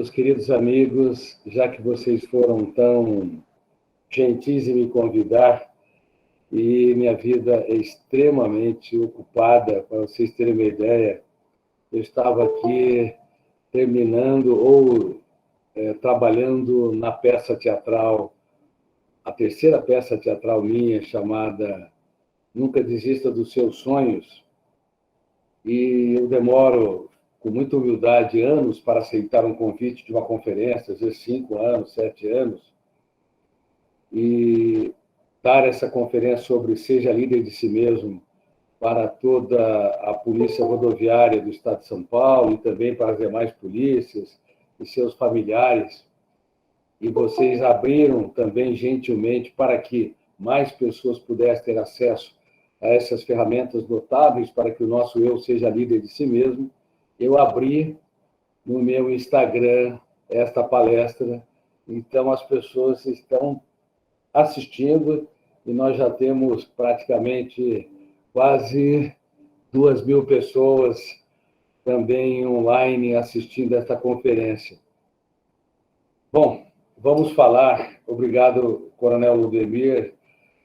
meus queridos amigos, já que vocês foram tão gentis em me convidar, e minha vida é extremamente ocupada, para vocês terem uma ideia, eu estava aqui terminando ou trabalhando na peça teatral, a terceira peça teatral minha, chamada Nunca Desista dos Seus Sonhos, e eu demoro, com muita humildade, anos para aceitar um convite de uma conferência, às vezes 5 anos, 7 anos, e dar essa conferência sobre Seja Líder de Si Mesmo para toda a Polícia Rodoviária do Estado de São Paulo e também para as demais polícias e seus familiares. E vocês abriram também gentilmente para que mais pessoas pudessem ter acesso a essas ferramentas notáveis para que o nosso eu seja líder de si mesmo. Eu abri no meu Instagram esta palestra, então as pessoas estão assistindo e nós já temos praticamente quase 2.000 pessoas também online assistindo esta conferência. Bom, vamos falar. Obrigado, Coronel Ludemir,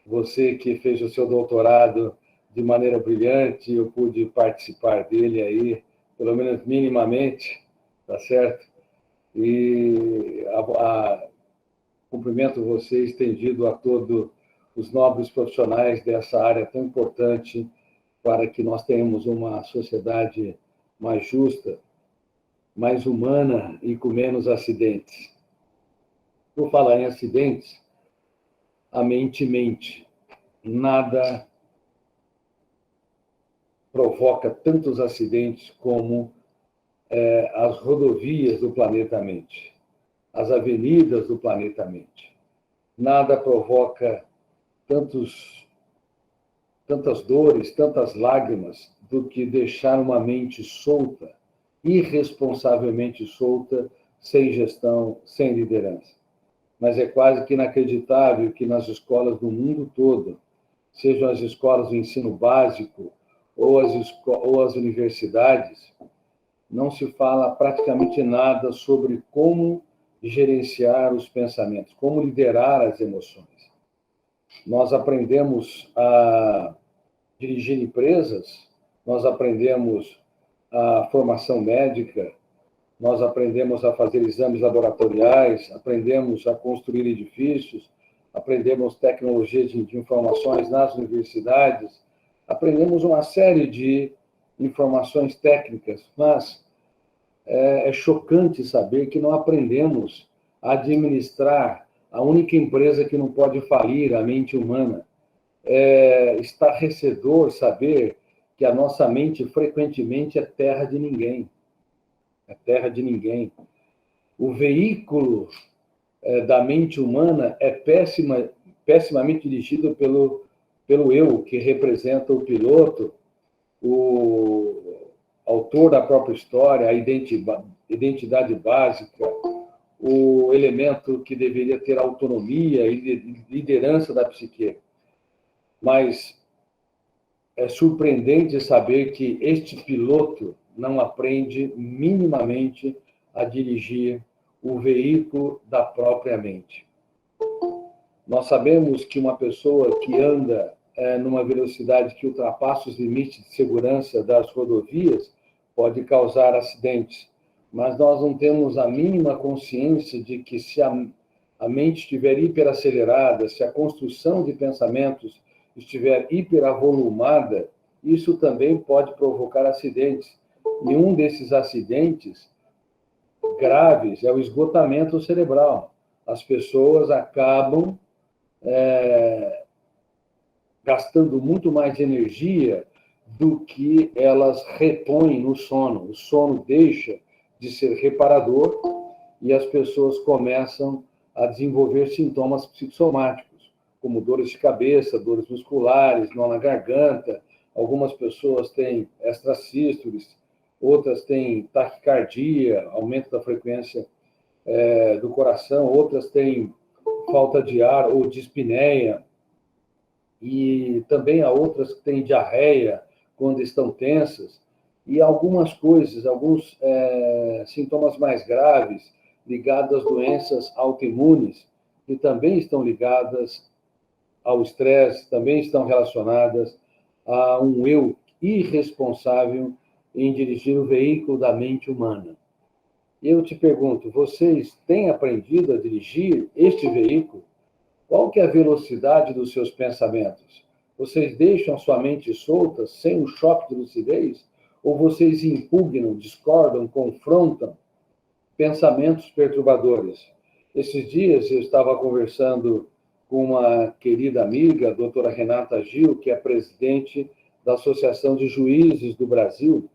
você que fez o seu doutorado de maneira brilhante, eu pude participar dele aí, pelo menos minimamente, tá certo? E cumprimento você estendido a todos os nobres profissionais dessa área tão importante para que nós tenhamos uma sociedade mais justa, mais humana e com menos acidentes. Por falar em acidentes, a mente mente. Nada provoca tantos acidentes como as rodovias do planeta mente, as avenidas do planeta mente. Nada provoca tantas dores, tantas lágrimas, do que deixar uma mente solta, irresponsavelmente solta, sem gestão, sem liderança. Mas é quase que inacreditável que nas escolas do mundo todo, sejam as escolas do ensino básico ou as universidades, não se fala praticamente nada sobre como gerenciar os pensamentos, como liderar as emoções. Nós aprendemos a dirigir empresas, nós aprendemos a formação médica, nós aprendemos a fazer exames laboratoriais, aprendemos a construir edifícios, aprendemos tecnologias de informações nas universidades, aprendemos uma série de informações técnicas, mas é chocante saber que não aprendemos a administrar a única empresa que não pode falir, a mente humana. É estarrecedor saber que a nossa mente frequentemente é terra de ninguém. É terra de ninguém. O veículo da mente humana é pessimamente dirigido pelo eu, que representa o piloto, o autor da própria história, a identidade básica, o elemento que deveria ter autonomia e liderança da psique. Mas é surpreendente saber que este piloto não aprende minimamente a dirigir o veículo da própria mente. Nós sabemos que uma pessoa que anda numa velocidade que ultrapassa os limites de segurança das rodovias pode causar acidentes, mas nós não temos a mínima consciência de que se a mente estiver hiperacelerada, se a construção de pensamentos estiver hiperavolumada, isso também pode provocar acidentes. E um desses acidentes graves é o esgotamento cerebral. As pessoas acabam gastando muito mais energia do que elas repõem no sono. O sono deixa de ser reparador e as pessoas começam a desenvolver sintomas psicossomáticos, como dores de cabeça, dores musculares, nó na garganta. Algumas pessoas têm extrasístoles, outras têm taquicardia, aumento da frequência do coração, outras têm falta de ar ou dispneia, e também há outras que têm diarreia quando estão tensas, e algumas coisas, alguns sintomas mais graves, ligado às doenças autoimunes, que também estão ligadas ao estresse, também estão relacionadas a um eu irresponsável em dirigir o veículo da mente humana. Eu te pergunto, vocês têm aprendido a dirigir este veículo? Qual que é a velocidade dos seus pensamentos? Vocês deixam a sua mente solta, sem um choque de lucidez? Ou vocês impugnam, discordam, confrontam pensamentos perturbadores? Esses dias eu estava conversando com uma querida amiga, a doutora Renata Gil, que é presidente da Associação de Juízes do Brasil,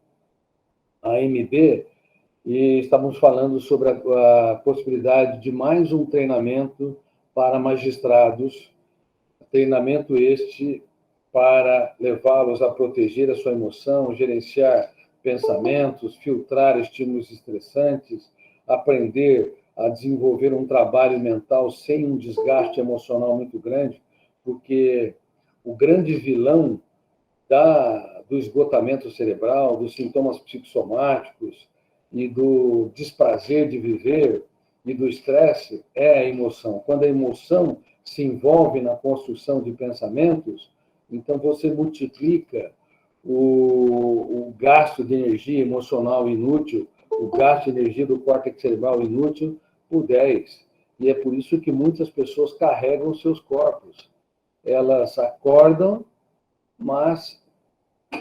a AMB, e estávamos falando sobre a possibilidade de mais um treinamento para magistrados, treinamento este para levá-los a proteger a sua emoção, gerenciar pensamentos, filtrar estímulos estressantes, aprender a desenvolver um trabalho mental sem um desgaste emocional muito grande, porque o grande vilão do esgotamento cerebral, dos sintomas psicossomáticos e do desprazer de viver e do estresse é a emoção. Quando a emoção se envolve na construção de pensamentos, então você multiplica o gasto de energia emocional inútil, o gasto de energia do córtex cerebral inútil, por 10. E é por isso que muitas pessoas carregam seus corpos. Elas acordam, mas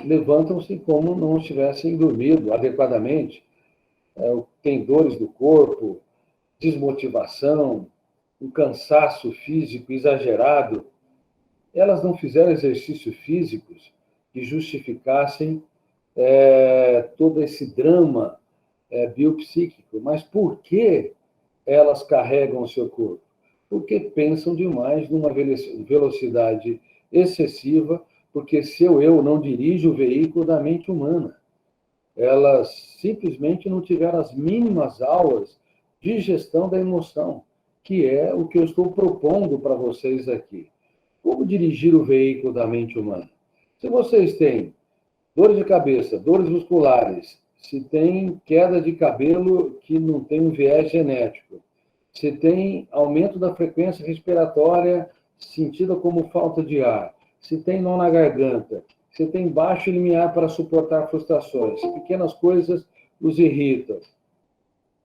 levantam-se como não tivessem dormido adequadamente. Tem dores do corpo, desmotivação, um cansaço físico exagerado. Elas não fizeram exercícios físicos que justificassem todo esse drama biopsíquico. Mas por que elas carregam o seu corpo? Porque pensam demais numa velocidade excessiva, porque seu eu não dirige o veículo da mente humana. Elas simplesmente não tiveram as mínimas aulas de gestão da emoção, que é o que eu estou propondo para vocês aqui. Como dirigir o veículo da mente humana? Se vocês têm dores de cabeça, dores musculares, se tem queda de cabelo que não tem um viés genético, se tem aumento da frequência respiratória sentida como falta de ar, se tem nó na garganta, se tem baixo limiar para suportar frustrações, se pequenas coisas os irritam,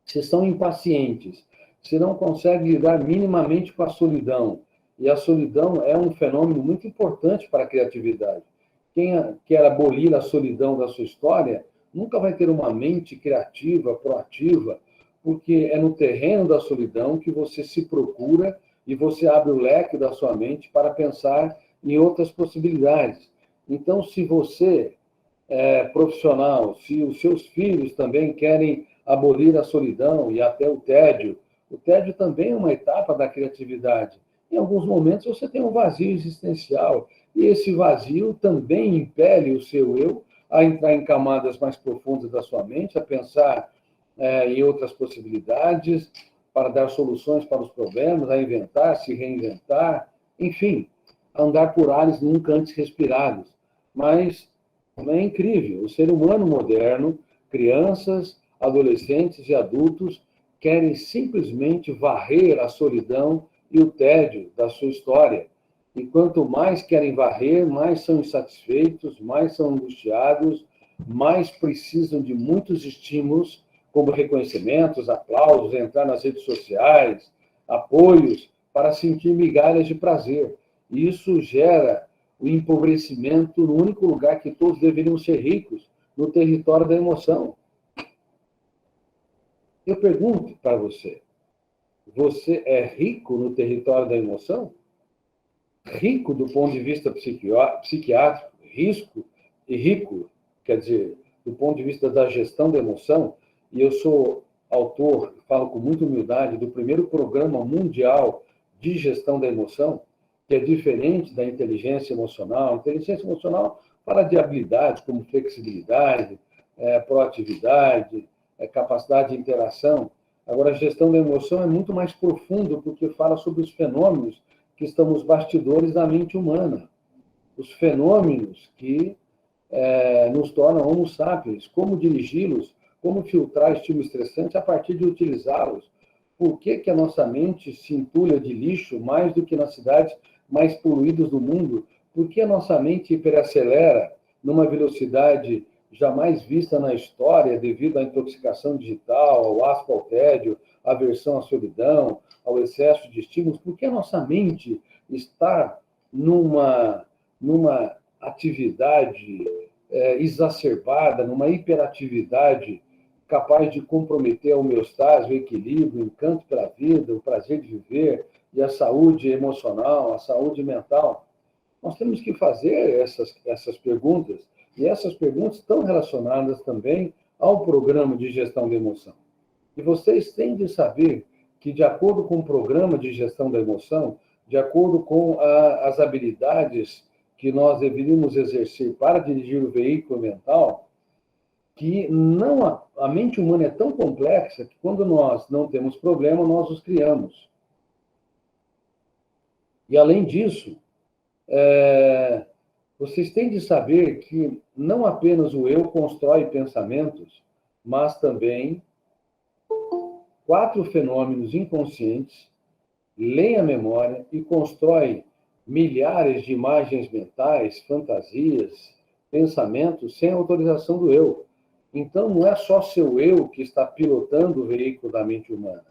se são impacientes, se não conseguem lidar minimamente com a solidão. E a solidão é um fenômeno muito importante para a criatividade. Quem quer abolir a solidão da sua história nunca vai ter uma mente criativa, proativa, porque é no terreno da solidão que você se procura e você abre o leque da sua mente para pensar em outras possibilidades. Então, se você é profissional, se os seus filhos também querem abolir a solidão e até o tédio também é uma etapa da criatividade. Em alguns momentos você tem um vazio existencial, e esse vazio também impele o seu eu a entrar em camadas mais profundas da sua mente, a pensar em outras possibilidades, para dar soluções para os problemas, a inventar, se reinventar, enfim, a andar por ares nunca antes respirados. Mas é incrível, o ser humano moderno, crianças, adolescentes e adultos, querem simplesmente varrer a solidão e o tédio da sua história. E quanto mais querem varrer, mais são insatisfeitos, mais são angustiados, mais precisam de muitos estímulos, como reconhecimentos, aplausos, entrar nas redes sociais, apoios, para sentir migalhas de prazer. E isso gera o empobrecimento no único lugar que todos deveriam ser ricos, no território da emoção. Eu pergunto para você, você é rico no território da emoção? Rico do ponto de vista psiquiátrico, rico, quer dizer, do ponto de vista da gestão da emoção, e eu sou autor, falo com muita humildade, do primeiro programa mundial de gestão da emoção, que é diferente da inteligência emocional. A inteligência emocional fala de habilidades como flexibilidade, proatividade, capacidade de interação. Agora, a gestão da emoção é muito mais profundo, porque fala sobre os fenômenos que estão nos bastidores da mente humana. Os fenômenos que nos tornam homo sapiens, como dirigi-los, como filtrar estímulos estressantes a partir de utilizá-los, por que que a nossa mente se entulha de lixo mais do que nas cidades mais poluídas do mundo? Por que a nossa mente hiperacelera numa velocidade jamais vista na história devido à intoxicação digital, ao asco ao tédio, à aversão à solidão, ao excesso de estímulos? Por que a nossa mente está numa atividade exacerbada, numa hiperatividade capaz de comprometer a homeostase, o equilíbrio, o encanto pela vida, o prazer de viver e a saúde emocional, a saúde mental? Nós temos que fazer essas perguntas, e essas perguntas estão relacionadas também ao programa de gestão da emoção. E vocês têm de saber que, de acordo com o programa de gestão da emoção, de acordo com as habilidades que nós deveríamos exercer para dirigir o veículo mental, que não a mente humana é tão complexa que, quando nós não temos problema, nós os criamos. E, além disso, vocês têm de saber que não apenas o eu constrói pensamentos, mas também 4 fenômenos inconscientes leem a memória e constroem milhares de imagens mentais, fantasias, pensamentos sem autorização do eu. Então, não é só seu eu que está pilotando o veículo da mente humana.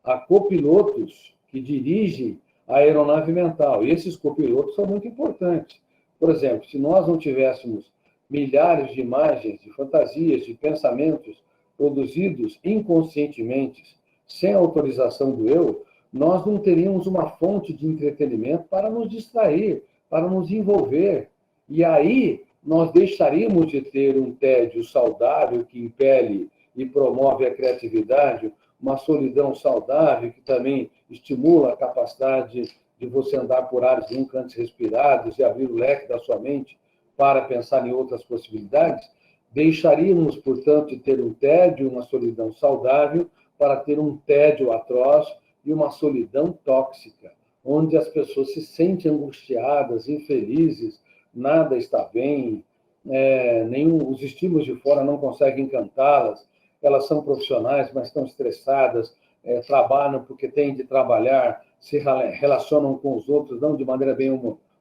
Há copilotos que dirigem a aeronave mental, e esses copilotos são muito importantes. Por exemplo, se nós não tivéssemos milhares de imagens, de fantasias, de pensamentos produzidos inconscientemente, sem autorização do eu, nós não teríamos uma fonte de entretenimento para nos distrair, para nos envolver. E aí nós deixaríamos de ter um tédio saudável que impele e promove a criatividade, uma solidão saudável que também estimula a capacidade de você andar por áreas nunca antes respiradas e abrir o leque da sua mente para pensar em outras possibilidades. Deixaríamos, portanto, de ter um tédio, uma solidão saudável, para ter um tédio atroz e uma solidão tóxica, onde as pessoas se sentem angustiadas, infelizes, nada está bem, os estímulos de fora não conseguem encantá-las, elas são profissionais, mas estão estressadas, trabalham porque têm de trabalhar, se relacionam com os outros, não de maneira bem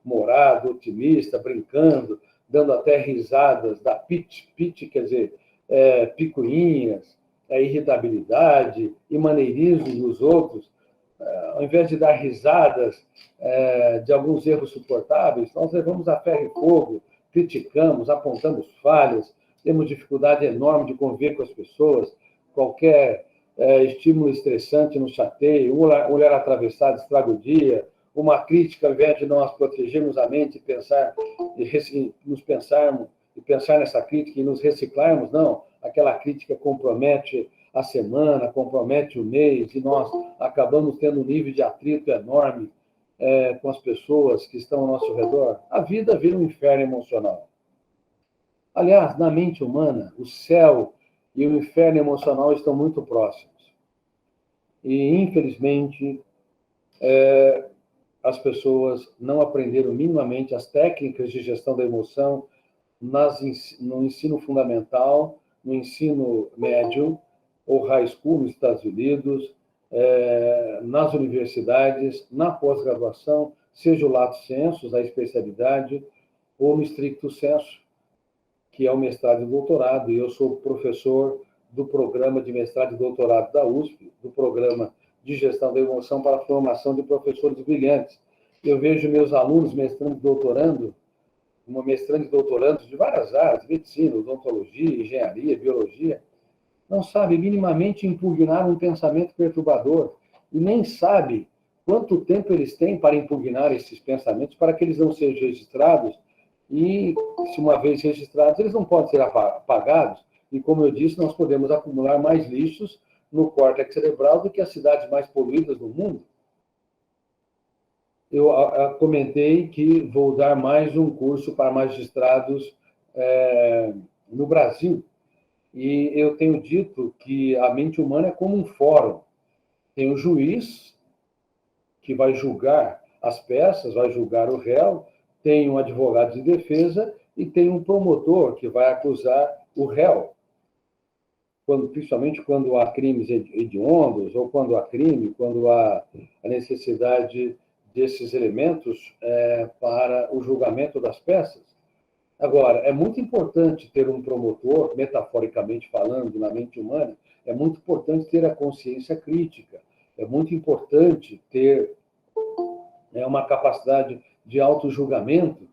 humorada, otimista, brincando, dando até risadas da pitch, quer dizer, picuinhas, irritabilidade e maneirismo dos outros, ao invés de dar risadas de alguns erros suportáveis, nós levamos a ferro e fogo, criticamos, apontamos falhas, temos dificuldade enorme de conviver com as pessoas, qualquer estímulo estressante nos chateia, um olhar atravessado estraga o dia, uma crítica, ao invés de nós protegermos a mente e pensar nessa crítica e nos reciclarmos, não, aquela crítica compromete a semana, compromete o mês, e nós acabamos tendo um nível de atrito enorme com as pessoas que estão ao nosso redor. A vida vira um inferno emocional. Aliás, na mente humana, o céu e o inferno emocional estão muito próximos. E, infelizmente, as pessoas não aprenderam minimamente as técnicas de gestão da emoção no ensino fundamental, no ensino médio, ou high school nos Estados Unidos, nas universidades, na pós-graduação, seja o lato sensu, a especialidade, ou no stricto sensu, que é o mestrado e doutorado. E eu sou professor do programa de mestrado e doutorado da USP, do programa de gestão da emoção para a formação de professores brilhantes. Eu vejo meus alunos mestrando e doutorando, mestrando e doutorandos de várias áreas, medicina, odontologia, engenharia, biologia, não sabe minimamente impugnar um pensamento perturbador e nem sabe quanto tempo eles têm para impugnar esses pensamentos para que eles não sejam registrados e, se uma vez registrados, eles não podem ser apagados. E, como eu disse, nós podemos acumular mais lixos no córtex cerebral do que as cidades mais poluídas do mundo. Eu comentei que vou dar mais um curso para magistrados no Brasil. E eu tenho dito que a mente humana é como um fórum. Tem o juiz, que vai julgar as peças, vai julgar o réu, tem um advogado de defesa e tem um promotor que vai acusar o réu. principalmente quando há crimes hediondos, ou quando há crime, quando há a necessidade desses elementos para o julgamento das peças. Agora, é muito importante ter um promotor, metaforicamente falando, na mente humana, é muito importante ter a consciência crítica, é muito importante ter uma capacidade de autojulgamento,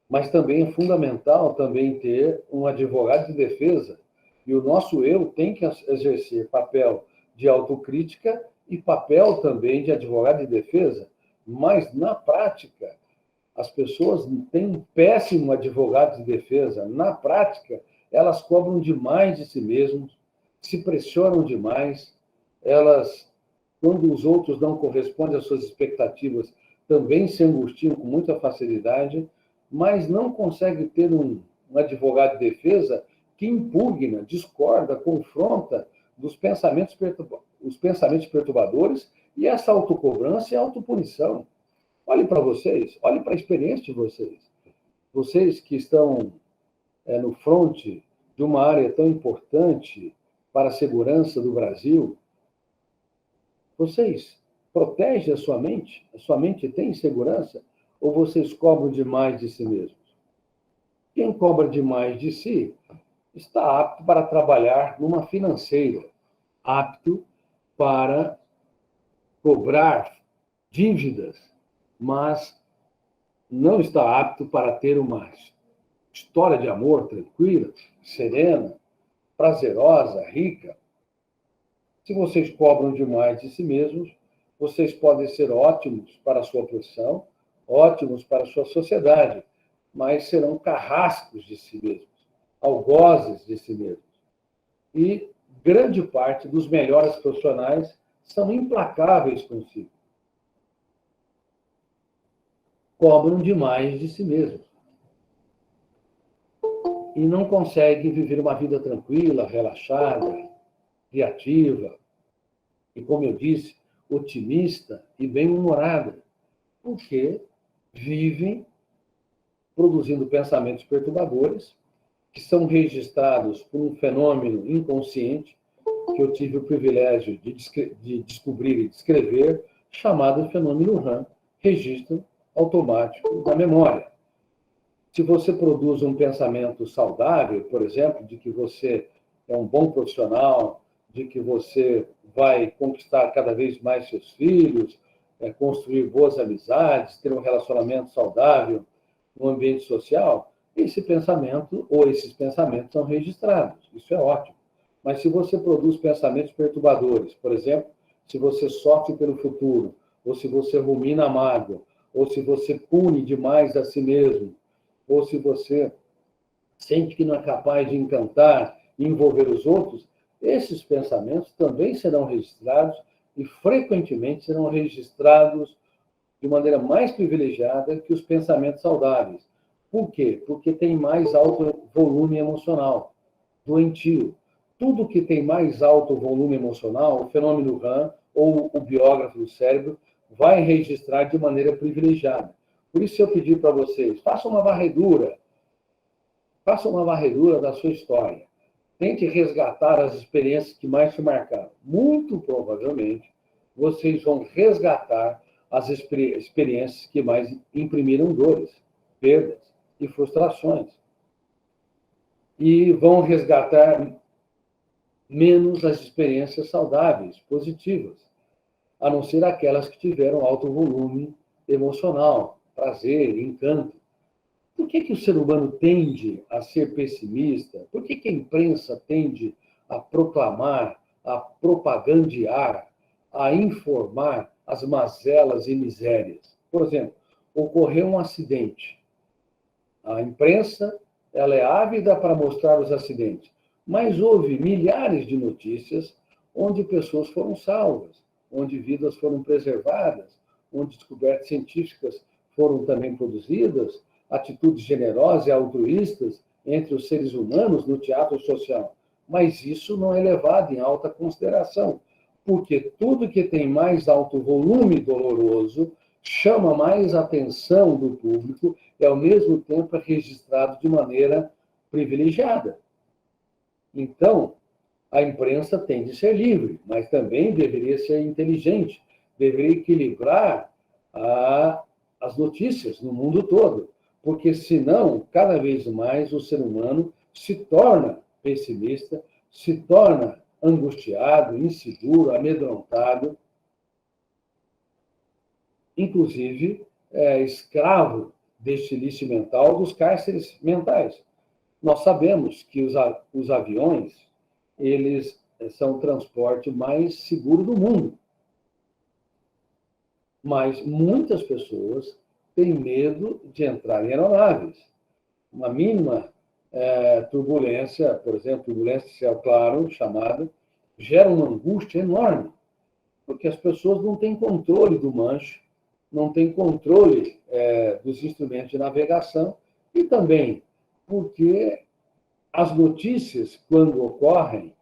mas também é fundamental também ter um advogado de defesa. E o nosso eu tem que exercer papel de autocrítica e papel também de advogado de defesa, mas, na prática, as pessoas têm um péssimo advogado de defesa. Na prática, elas cobram demais de si mesmas, se pressionam demais, elas, quando os outros não correspondem às suas expectativas, também se angustiam com muita facilidade, mas não conseguem ter um advogado de defesa que impugna, discorda, confronta os pensamentos perturbadores e essa autocobrança e autopunição. Olhe para vocês, olhe para a experiência de vocês. Vocês que estão no fronte de uma área tão importante para a segurança do Brasil, vocês protegem a sua mente? A sua mente tem segurança? Ou vocês cobram demais de si mesmos? Quem cobra demais de si está apto para trabalhar numa financeira, apto para cobrar dívidas, mas não está apto para ter uma história de amor tranquila, serena, prazerosa, rica. Se vocês cobram demais de si mesmos, vocês podem ser ótimos para a sua profissão, ótimos para a sua sociedade, mas serão carrascos de si mesmos, algozes de si mesmos. E grande parte dos melhores profissionais são implacáveis consigo. Cobram demais de si mesmos. E não conseguem viver uma vida tranquila, relaxada, criativa, e, como eu disse, otimista e bem-humorada, porque vivem produzindo pensamentos perturbadores, que são registrados por um fenômeno inconsciente, que eu tive o privilégio de descobrir e descrever, chamado fenômeno RAM, registro automático da memória. Se você produz um pensamento saudável, por exemplo, de que você é um bom profissional, de que você vai conquistar cada vez mais seus filhos, construir boas amizades, ter um relacionamento saudável no ambiente social, esse pensamento ou esses pensamentos são registrados. Isso é ótimo. Mas se você produz pensamentos perturbadores, por exemplo, se você sofre pelo futuro, ou se você rumina a mágoa, ou se você pune demais a si mesmo, ou se você sente que não é capaz de encantar e envolver os outros, esses pensamentos também serão registrados e frequentemente serão registrados de maneira mais privilegiada que os pensamentos saudáveis. Por quê? Porque tem mais alto volume emocional, doentio. Tudo que tem mais alto volume emocional, o fenômeno RAM, ou o biógrafo do cérebro, vai registrar de maneira privilegiada. Por isso eu pedi para vocês, façam uma varredura da sua história. Tente resgatar as experiências que mais te marcaram. Muito provavelmente, vocês vão resgatar as experiências que mais imprimiram dores, perdas e frustrações. E vão resgatar menos as experiências saudáveis, positivas, a não ser aquelas que tiveram alto volume emocional, prazer, encanto. Por que o ser humano tende a ser pessimista? Por que a imprensa tende a proclamar, a propagandear, a informar as mazelas e misérias? Por exemplo, ocorreu um acidente. A imprensa ela é ávida para mostrar os acidentes, mas houve milhares de notícias onde pessoas foram salvas, onde vidas foram preservadas, onde descobertas científicas foram também produzidas, atitudes generosas e altruístas entre os seres humanos no teatro social. Mas isso não é levado em alta consideração, porque tudo que tem mais alto volume doloroso chama mais atenção do público e, ao mesmo tempo, é registrado de maneira privilegiada. Então, A imprensa tem de ser livre, mas também deveria ser inteligente, deveria equilibrar as notícias no mundo todo, porque senão, cada vez mais, o ser humano se torna pessimista, se torna angustiado, inseguro, amedrontado, inclusive escravo deste vício mental dos cárceres mentais. Nós sabemos que os aviões, eles são o transporte mais seguro do mundo. Mas muitas pessoas têm medo de entrar em aeronaves. Uma mínima turbulência, por exemplo, turbulência de céu claro, chamada, gera uma angústia enorme, porque as pessoas não têm controle do manche, não têm controle dos instrumentos de navegação, e também porque as notícias, quando ocorrem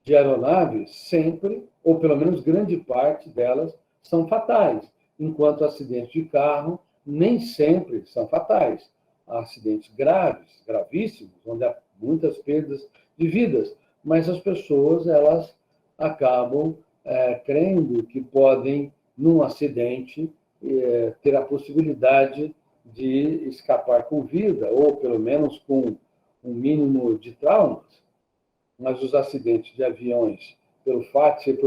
de aeronaves, sempre, ou pelo menos grande parte delas, são fatais, enquanto acidentes de carro nem sempre são fatais. Há acidentes graves, gravíssimos, onde há muitas perdas de vidas, mas as pessoas elas acabam crendo que podem, num acidente, ter a possibilidade de escapar com vida, ou pelo menos com um mínimo de traumas. Mas os acidentes de aviões, pelo fato de ser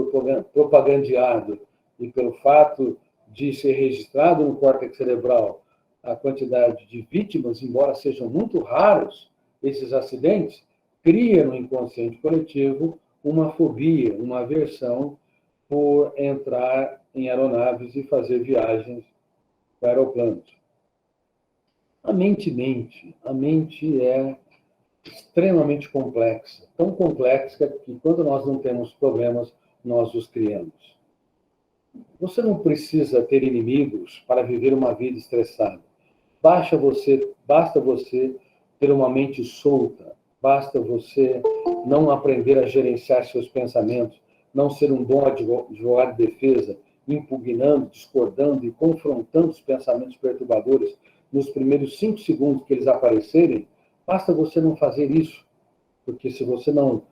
propagandeado e pelo fato de ser registrado no córtex cerebral a quantidade de vítimas, embora sejam muito raros esses acidentes, cria no inconsciente coletivo uma fobia, uma aversão por entrar em aeronaves e fazer viagens com aeroplanos. A mente mente. A mente é extremamente complexa, tão complexa que quando nós não temos problemas, nós os criamos. Você não precisa ter inimigos para viver uma vida estressada. Basta você ter uma mente solta, basta você não aprender a gerenciar seus pensamentos, não ser um bom advogado de defesa, impugnando, discordando e confrontando os pensamentos perturbadores nos primeiros 5 segundos que eles aparecerem. Basta você não fazer isso, porque se você não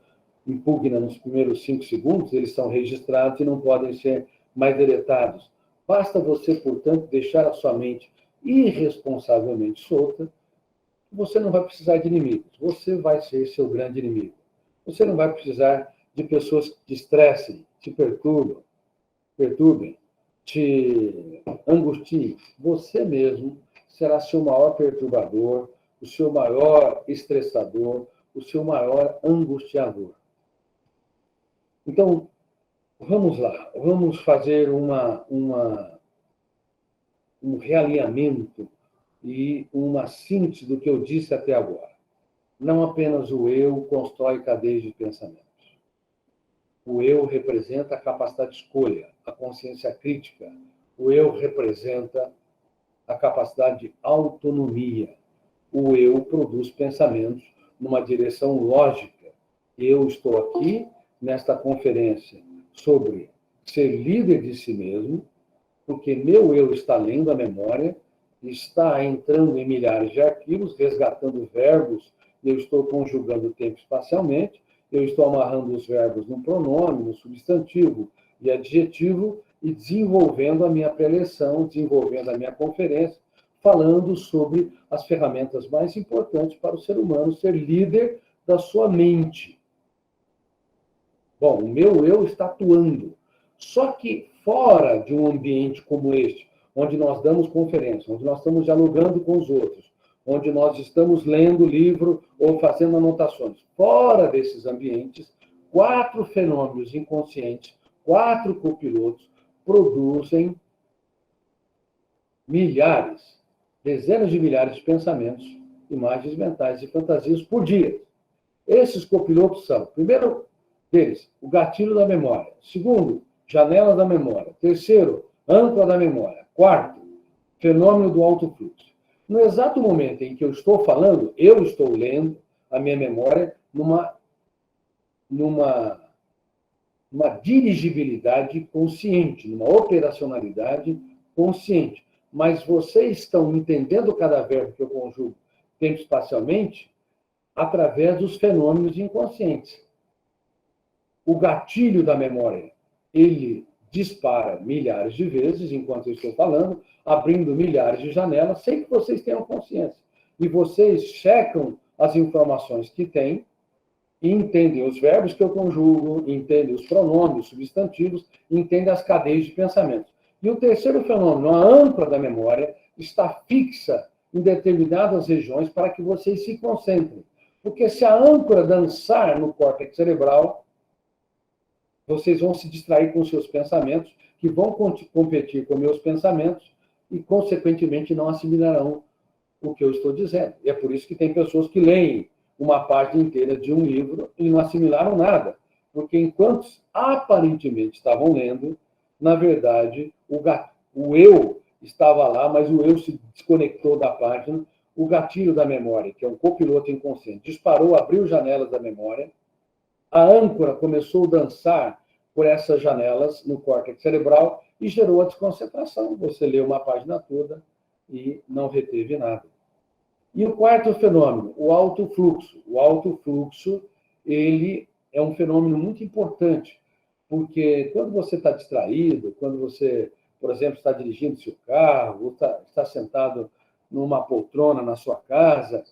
impugna nos primeiros 5 segundos, eles são registrados e não podem ser mais deletados. Basta você, portanto, deixar a sua mente irresponsavelmente solta, você não vai precisar de inimigos. Você vai ser seu grande inimigo. Você não vai precisar de pessoas que te estressem, te perturbem, te angustiem. Você mesmo será seu maior perturbador, o seu maior estressador, o seu maior angustiador. Então, vamos lá, vamos fazer um realinhamento e uma síntese do que eu disse até agora. Não apenas o eu constrói cadeias de pensamentos. O eu representa a capacidade de escolha, a consciência crítica. O eu representa a capacidade de autonomia. O eu produz pensamentos numa direção lógica. Eu estou aqui nesta conferência sobre ser líder de si mesmo, porque meu eu está lendo a memória, está entrando em milhares de arquivos, resgatando verbos, eu estou conjugando o tempo espacialmente, eu estou amarrando os verbos no pronome, no substantivo e adjetivo, e desenvolvendo a minha preleção, desenvolvendo a minha conferência, falando sobre as ferramentas mais importantes para o ser humano ser líder da sua mente. Bom, o meu eu está atuando. Só que fora de um ambiente como este, onde nós damos conferência, onde nós estamos dialogando com os outros, onde nós estamos lendo livro ou fazendo anotações, fora desses ambientes, 4 fenômenos inconscientes, 4 copilotos produzem milhares, dezenas de milhares de pensamentos, imagens mentais e fantasias por dia. Esses copilotos são, primeiro deles, o gatilho da memória. Segundo, janela da memória. Terceiro, âncora da memória. Quarto, fenômeno do alto fluxo. No exato momento em que eu estou falando, eu estou lendo a minha memória numa dirigibilidade consciente, numa operacionalidade consciente. Mas vocês estão entendendo cada verbo que eu conjugo tempo espacialmente através dos fenômenos inconscientes. o gatilho da memória, ele dispara milhares de vezes enquanto eu estou falando, abrindo milhares de janelas, sem que vocês tenham consciência. E vocês checam as informações que têm, e entendem os verbos que eu conjugo, entendem os pronomes, os substantivos, entendem as cadeias de pensamento. E o terceiro fenômeno, a âncora da memória, está fixa em determinadas regiões para que vocês se concentrem. Porque se a âncora dançar no córtex cerebral, vocês vão se distrair com seus pensamentos, que vão competir com meus pensamentos e, consequentemente, não assimilarão o que eu estou dizendo. E é por isso que tem pessoas que leem uma página inteira de um livro e não assimilaram nada. Porque enquanto aparentemente estavam lendo, na verdade, o eu estava lá, mas o eu se desconectou da página. O gatilho da memória, que é um copiloto inconsciente, disparou, abriu janelas da memória. A âncora começou a dançar por essas janelas no córtex cerebral e gerou a desconcentração. Você leu uma página toda e não reteve nada. E o quarto fenômeno, o alto fluxo. O alto fluxo, ele é um fenômeno muito importante, porque quando você está distraído, quando você, por exemplo, está dirigindo seu carro, ou está sentado numa poltrona na sua casa,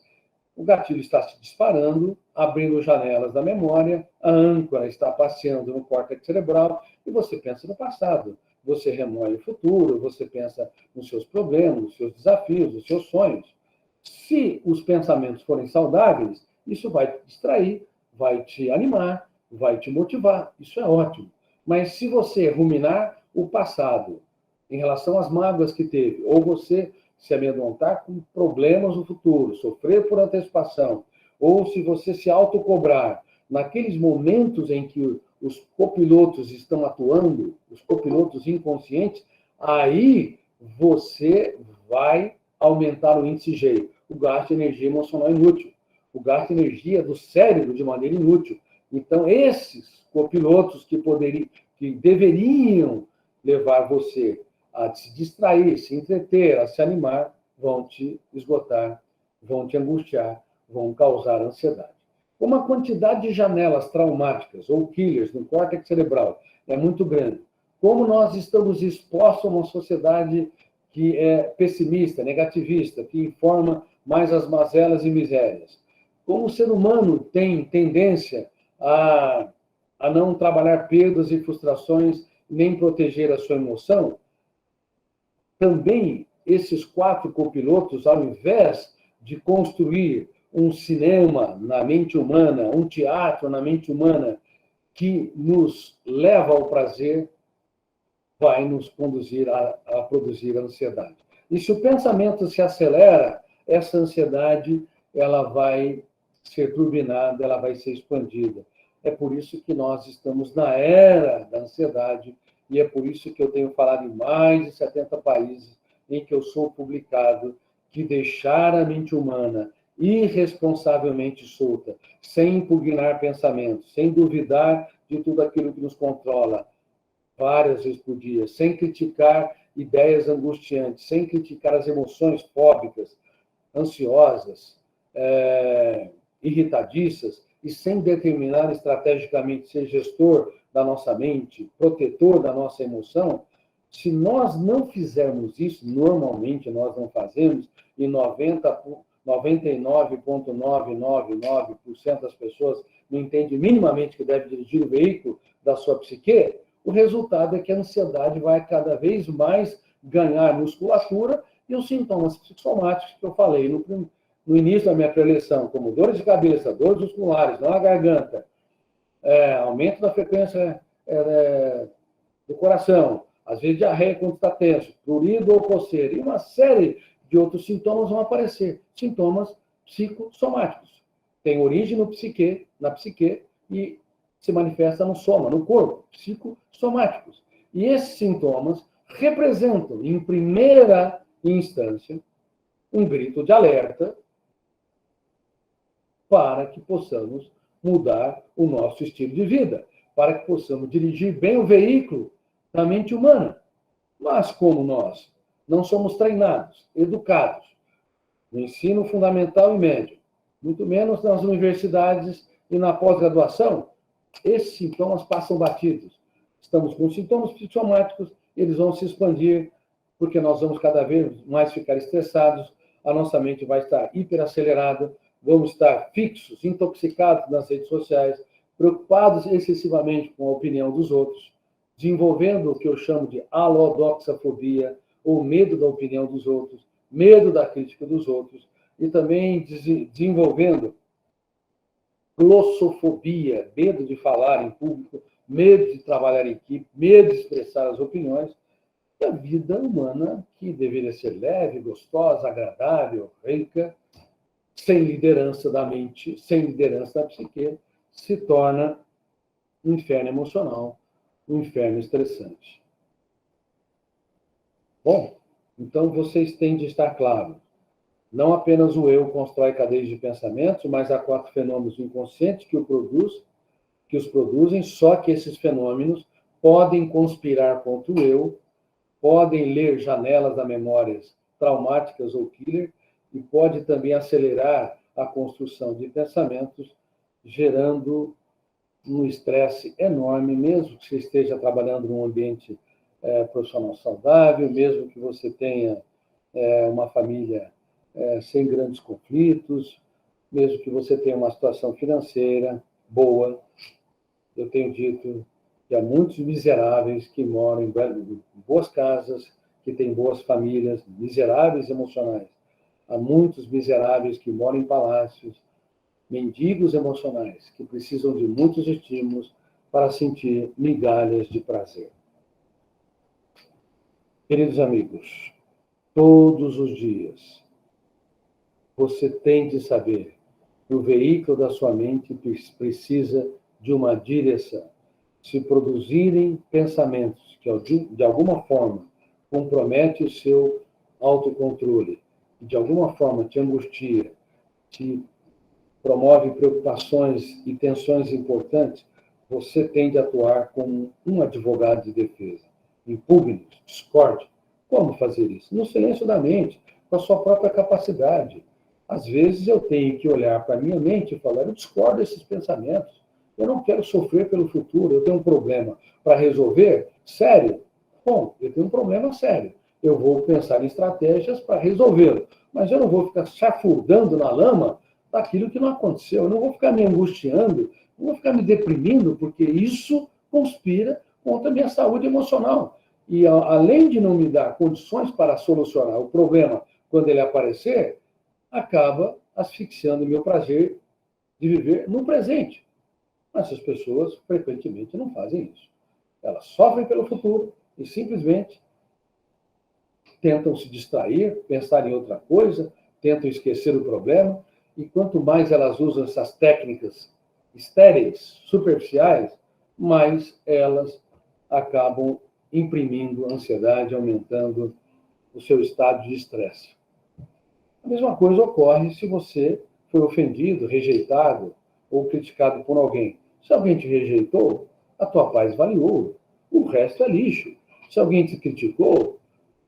o gatilho está se disparando, abrindo janelas da memória, a âncora está passeando no córtex cerebral e você pensa no passado. Você remoe o futuro, você pensa nos seus problemas, nos seus desafios, nos seus sonhos. Se os pensamentos forem saudáveis, isso vai te distrair, vai te animar, vai te motivar. Isso é ótimo. Mas se você ruminar o passado em relação às mágoas que teve, ou você se amedrontar com problemas no futuro, sofrer por antecipação, ou se você se autocobrar naqueles momentos em que os copilotos estão atuando, os copilotos inconscientes, aí você vai aumentar o índice G, o gasto de energia emocional inútil, o gasto de energia do cérebro de maneira inútil. Então, esses copilotos que deveriam levar você a se distrair, se entreter, a se animar, vão te esgotar, vão te angustiar, vão causar ansiedade. Como a quantidade de janelas traumáticas ou killers no córtex cerebral é muito grande, como nós estamos expostos a uma sociedade que é pessimista, negativista, que informa mais as mazelas e misérias, como o ser humano tem tendência a não trabalhar perdas e frustrações, nem proteger a sua emoção, também esses 4 copilotos, ao invés de construir um cinema na mente humana, um teatro na mente humana que nos leva ao prazer, vai nos conduzir a produzir ansiedade. E se o pensamento se acelera, essa ansiedade ela vai ser turbinada, ela vai ser expandida. É por isso que nós estamos na era da ansiedade, e é por isso que eu tenho falado em mais de 70 países em que eu sou publicado, que deixar a mente humana irresponsavelmente solta, sem impugnar pensamentos, sem duvidar de tudo aquilo que nos controla, várias vezes por dia, sem criticar ideias angustiantes, sem criticar as emoções fóbicas, ansiosas, irritadiças, e sem determinar estrategicamente ser gestor da nossa mente, protetor da nossa emoção, se nós não fizermos isso, normalmente nós não fazemos, e 99,999% das pessoas não entendem minimamente que deve dirigir o veículo da sua psique, o resultado é que a ansiedade vai cada vez mais ganhar musculatura e os sintomas psicossomáticos que eu falei no início da minha preleção, como dores de cabeça, dores musculares, dor na garganta, aumento da frequência do coração, às vezes diarreia quando está tenso, prurido ou coceira, e uma série de outros sintomas vão aparecer, sintomas psicossomáticos. Tem origem na psique, e se manifesta no soma, no corpo, psicossomáticos. E esses sintomas representam, em primeira instância, um grito de alerta para que possamos mudar o nosso estilo de vida, para que possamos dirigir bem o veículo da mente humana. Mas como nós não somos treinados, educados, no ensino fundamental e médio, muito menos nas universidades e na pós-graduação, esses sintomas passam batidos. Estamos com sintomas psicossomáticos, eles vão se expandir, porque nós vamos cada vez mais ficar estressados, a nossa mente vai estar hiperacelerada, vamos estar fixos, intoxicados nas redes sociais, preocupados excessivamente com a opinião dos outros, desenvolvendo o que eu chamo de alodoxafobia, ou medo da opinião dos outros, medo da crítica dos outros, e também desenvolvendo glossofobia, medo de falar em público, medo de trabalhar em equipe, medo de expressar as opiniões. E a vida humana, que deveria ser leve, gostosa, agradável, rica, sem liderança da mente, sem liderança da psique, se torna um inferno emocional, um inferno estressante. Bom, então vocês têm de estar claros. Não apenas o eu constrói cadeias de pensamentos, mas há 4 fenômenos inconscientes que os produzem, só que esses fenômenos podem conspirar contra o eu, podem ler janelas da memórias traumáticas ou killer, e pode também acelerar a construção de pensamentos, gerando um estresse enorme, mesmo que você esteja trabalhando num ambiente profissional saudável, mesmo que você tenha uma família sem grandes conflitos, mesmo que você tenha uma situação financeira boa. Eu tenho dito que há muitos miseráveis que moram em boas casas, que têm boas famílias, miseráveis emocionais. Há muitos miseráveis que moram em palácios, mendigos emocionais, que precisam de muitos estímulos para sentir migalhas de prazer. Queridos amigos, todos os dias, você tem de saber que o veículo da sua mente precisa de uma direção. Se produzirem pensamentos que, de alguma forma, comprometem o seu autocontrole, de alguma forma te angustia, te promove preocupações e tensões importantes, você tem de atuar como um advogado de defesa. Impugne, discorde. Como fazer isso? No silêncio da mente, com a sua própria capacidade. Às vezes eu tenho que olhar para a minha mente e falar, eu discordo desses pensamentos. Eu não quero sofrer pelo futuro, eu tenho um problema para resolver? Sério? Bom, eu tenho um problema sério. Eu vou pensar em estratégias para resolvê-lo. Mas eu não vou ficar chafurdando na lama daquilo que não aconteceu. Eu não vou ficar me angustiando, não vou ficar me deprimindo, porque isso conspira contra a minha saúde emocional. E além de não me dar condições para solucionar o problema quando ele aparecer, acaba asfixiando o meu prazer de viver no presente. Mas as pessoas frequentemente não fazem isso. Elas sofrem pelo futuro e simplesmente tentam se distrair, pensar em outra coisa, tentam esquecer o problema, e quanto mais elas usam essas técnicas estéreis, superficiais, mais elas acabam imprimindo ansiedade, aumentando o seu estado de estresse. A mesma coisa ocorre se você foi ofendido, rejeitado ou criticado por alguém. Se alguém te rejeitou, a tua paz vale ouro. O resto é lixo. Se alguém te criticou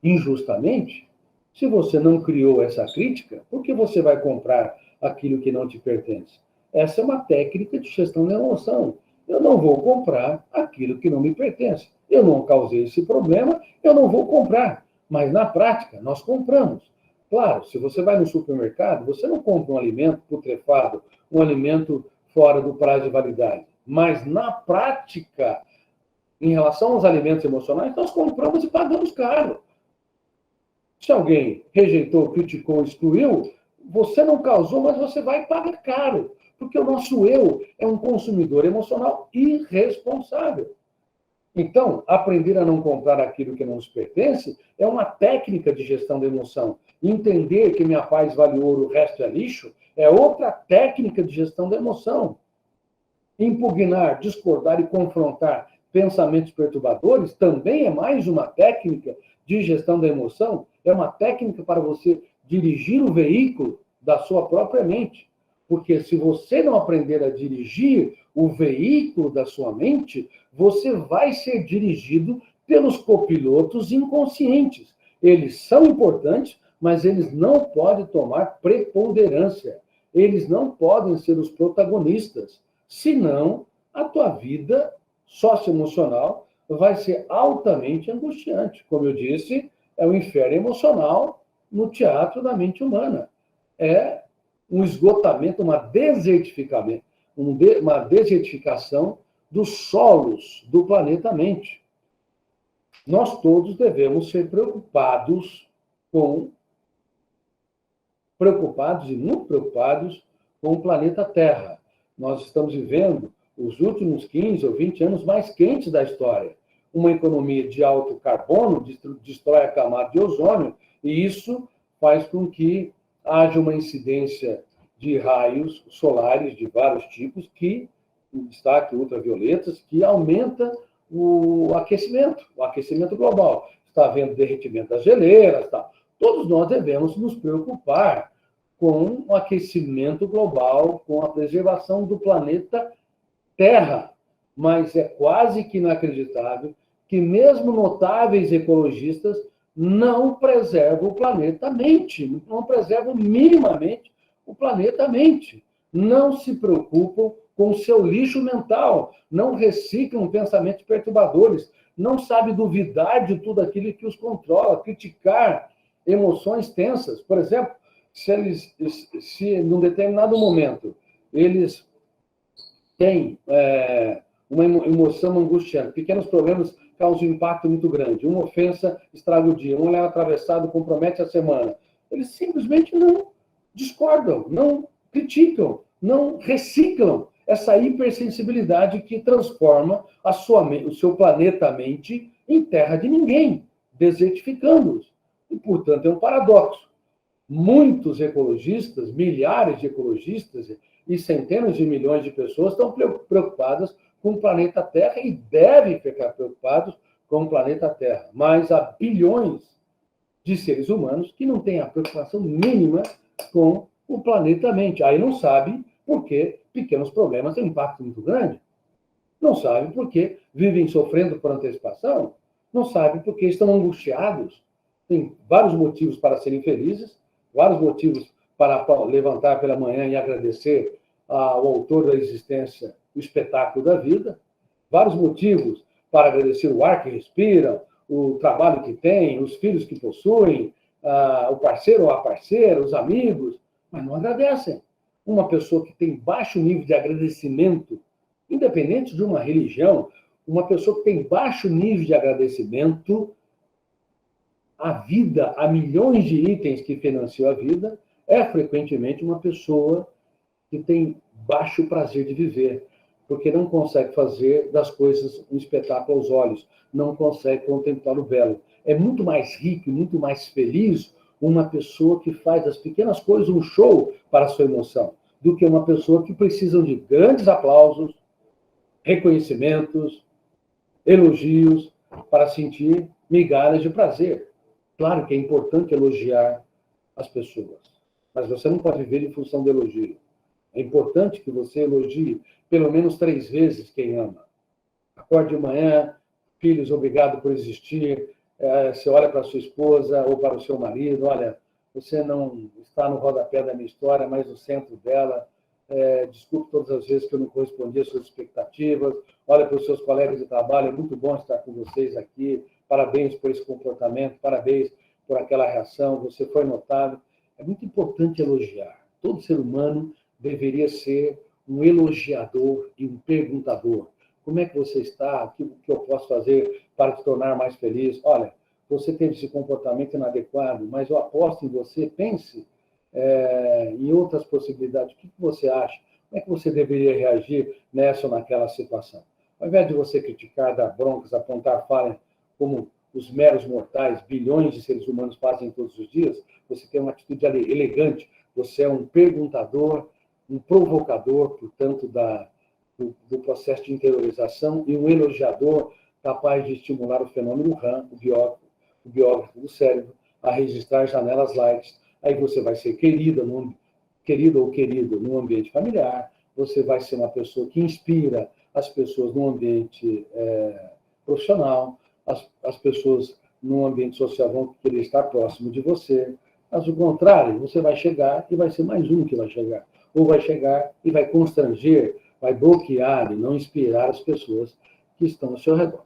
injustamente, se você não criou essa crítica, por que você vai comprar aquilo que não te pertence? Essa é uma técnica de gestão da emoção. Eu não vou comprar aquilo que não me pertence. Eu não causei esse problema, eu não vou comprar. Mas, na prática, nós compramos. Claro, se você vai no supermercado, você não compra um alimento putrefado, um alimento fora do prazo de validade. Mas, na prática, em relação aos alimentos emocionais, nós compramos e pagamos caro. Se alguém rejeitou, criticou, excluiu, você não causou, mas você vai pagar caro. Porque o nosso eu é um consumidor emocional irresponsável. Então, aprender a não comprar aquilo que não nos pertence é uma técnica de gestão da emoção. Entender que minha paz vale ouro, o resto é lixo, é outra técnica de gestão da emoção. Impugnar, discordar e confrontar pensamentos perturbadores também é mais uma técnica de gestão da emoção, é uma técnica para você dirigir o veículo da sua própria mente. Porque se você não aprender a dirigir o veículo da sua mente, você vai ser dirigido pelos copilotos inconscientes. Eles são importantes, mas eles não podem tomar preponderância. Eles não podem ser os protagonistas. Senão, a tua vida socioemocional vai ser altamente angustiante. Como eu disse, é o inferno emocional no teatro da mente humana. É um esgotamento, uma desertificação dos solos do planeta Mente. Nós todos devemos ser preocupados e muito preocupados com o planeta Terra. Nós estamos vivendo os últimos 15 ou 20 anos mais quentes da história. Uma economia de alto carbono destrói a camada de ozônio, e isso faz com que haja uma incidência de raios solares de vários tipos, que, em destaque ultravioletas, que aumenta o aquecimento global. Está havendo derretimento das geleiras, tá? Todos nós devemos nos preocupar com o aquecimento global, com a preservação do planeta Terra. Mas é quase que inacreditável que mesmo notáveis ecologistas não preservam o planeta Mente, não preservam minimamente o planeta Mente. Não se preocupam com o seu lixo mental, não reciclam pensamentos perturbadores, não sabem duvidar de tudo aquilo que os controla, criticar emoções tensas. Por exemplo, se num determinado momento eles têm uma emoção angustiante, pequenos problemas causam um impacto muito grande, uma ofensa estraga o dia, um olhar atravessado compromete a semana, eles simplesmente não discordam, não criticam, não reciclam essa hipersensibilidade que transforma o seu planeta Mente em terra de ninguém, desertificando-os. E, portanto, é um paradoxo. Muitos ecologistas, milhares de ecologistas e centenas de milhões de pessoas estão preocupadas com o planeta Terra e devem ficar preocupados com o planeta Terra. Mas há bilhões de seres humanos que não têm a preocupação mínima com o planeta Mente. Aí não sabe por que pequenos problemas têm um impacto muito grande. Não sabe por que vivem sofrendo por antecipação. Não sabe por que estão angustiados. Tem vários motivos para serem felizes, vários motivos para levantar pela manhã e agradecer ao autor da existência, o espetáculo da vida, vários motivos para agradecer o ar que respiram, o trabalho que têm, os filhos que possuem, o parceiro ou a parceira, os amigos, mas não agradecem. Uma pessoa que tem baixo nível de agradecimento, independente de uma religião, uma pessoa que tem baixo nível de agradecimento à vida, a milhões de itens que financiam a vida, é frequentemente uma pessoa que tem baixo prazer de viver, porque não consegue fazer das coisas um espetáculo aos olhos, não consegue contemplar o belo. É muito mais rico e muito mais feliz uma pessoa que faz das pequenas coisas um show para a sua emoção, do que uma pessoa que precisa de grandes aplausos, reconhecimentos, elogios, para sentir migalhas de prazer. Claro que é importante elogiar as pessoas, mas você não pode viver em função do elogio. É importante que você elogie pelo menos 3 vezes quem ama. Acorde de manhã, filhos, obrigado por existir. Você olha para a sua esposa ou para o seu marido, olha, você não está no rodapé da minha história, mas no centro dela. Desculpe todas as vezes que eu não correspondi às suas expectativas. Olha para os seus colegas de trabalho, é muito bom estar com vocês aqui. Parabéns por esse comportamento, parabéns por aquela reação, você foi notado. É muito importante elogiar. Todo ser humano deveria ser um elogiador e um perguntador. Como é que você está? O que eu posso fazer para te tornar mais feliz? Olha, você teve esse comportamento inadequado, mas eu aposto em você. Pense em outras possibilidades. O que você acha? Como é que você deveria reagir nessa ou naquela situação? Ao invés de você criticar, dar broncas, apontar falhas, como os meros mortais, bilhões de seres humanos fazem todos os dias, você tem uma atitude elegante. Você é um perguntador, um provocador, portanto, do processo de interiorização, e um elogiador capaz de estimular o fenômeno RAM, o biógrafo do cérebro, a registrar janelas light. Aí você vai ser querido ou querido no ambiente familiar, você vai ser uma pessoa que inspira as pessoas no ambiente profissional, as pessoas no ambiente social vão querer estar próximo de você, mas o contrário, você vai chegar e vai ser mais um que vai chegar, ou vai chegar e vai constranger vai bloquear e não inspirar as pessoas que estão ao seu redor.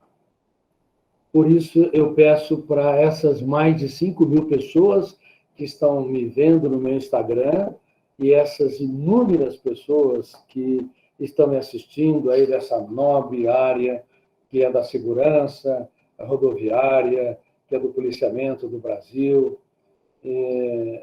Por isso, eu peço para essas mais de 5.000 pessoas que estão me vendo no meu Instagram e essas inúmeras pessoas que estão me assistindo aí dessa nobre área que é da segurança, a rodoviária, que é do policiamento do Brasil, e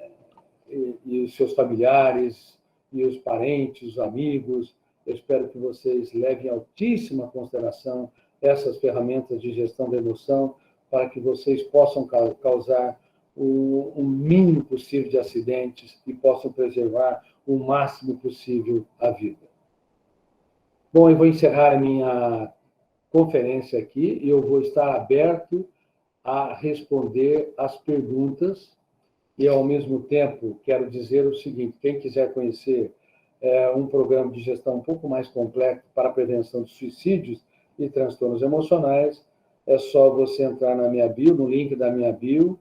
os seus familiares, e os parentes, os amigos. Eu espero que vocês levem em altíssima consideração essas ferramentas de gestão da emoção para que vocês possam causar o mínimo possível de acidentes e possam preservar o máximo possível a vida. Bom, eu vou encerrar a minha conferência aqui e eu vou estar aberto a responder as perguntas e, ao mesmo tempo, quero dizer o seguinte: quem quiser conhecer um programa de gestão um pouco mais completo para a prevenção de suicídios e transtornos emocionais, é só você entrar na minha bio, no link da minha bio,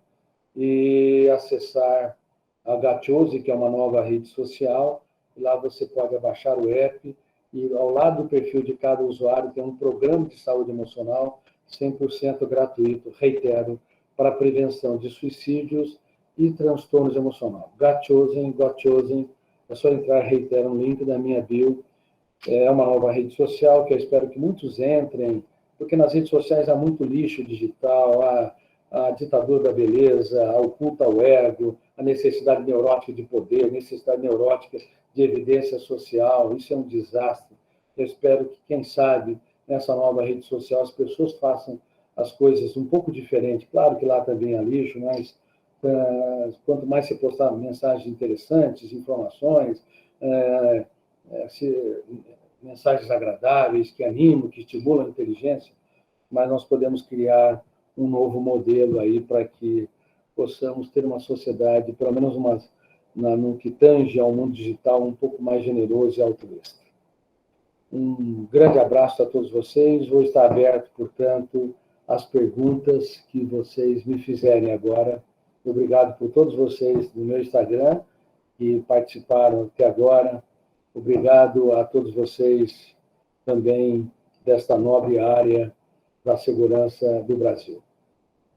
e acessar a Gachosi, que é uma nova rede social. Lá você pode baixar o app e, ao lado do perfil de cada usuário, tem um programa de saúde emocional 100% gratuito, reitero, para a prevenção de suicídios e transtornos emocionais. Gachosi, é só entrar, reitero, no link da minha bio. É uma nova rede social que eu espero que muitos entrem, porque nas redes sociais há muito lixo digital, a ditadura da beleza, a oculta ao ego, a necessidade neurótica de poder, a necessidade neurótica de evidência social. Isso é um desastre. Eu espero que, quem sabe, nessa nova rede social, as pessoas façam as coisas um pouco diferente. Claro que lá também há lixo, mas quanto mais você postar mensagens interessantes, informações, mensagens agradáveis, que animam, que estimulam a inteligência, mas nós podemos criar um novo modelo aí para que possamos ter uma sociedade, pelo menos no que tange ao mundo digital, um pouco mais generoso e altruísta. Um grande abraço a todos vocês. Vou estar aberto, portanto, às perguntas que vocês me fizerem agora. Obrigado por todos vocês no meu Instagram que participaram até agora. Obrigado a todos vocês também desta nobre área da segurança do Brasil.